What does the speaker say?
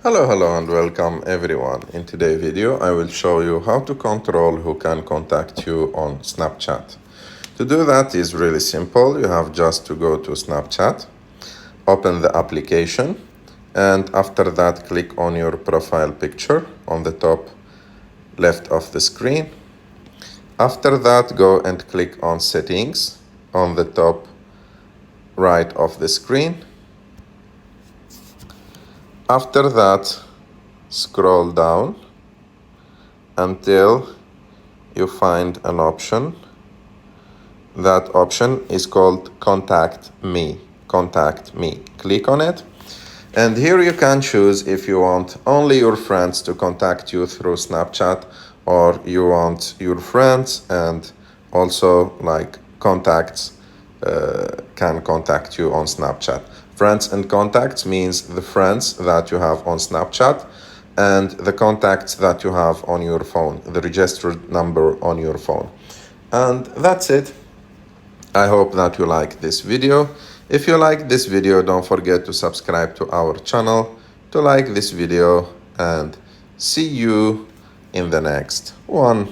Hello and welcome everyone. In today's video, I will show you how to control who can contact you on Snapchat. To do that is really simple. You have just to go to Snapchat, open the application, and after that click on your profile picture on the top left of the screen. After that, go and click on settings on the top right of the screen. After that, scroll down until you find an option. That option is called Contact Me. Contact Me. Click on it. And here you can choose if you want only your friends to contact you through Snapchat, or you want your friends and also like contacts can contact you on Snapchat. Friends and contacts means the friends that you have on Snapchat and the contacts that you have on your phone, the registered number on your phone. And that's it. I hope that you like this video. If you like this video, don't forget to subscribe to our channel, to like this video, and see you in the next one.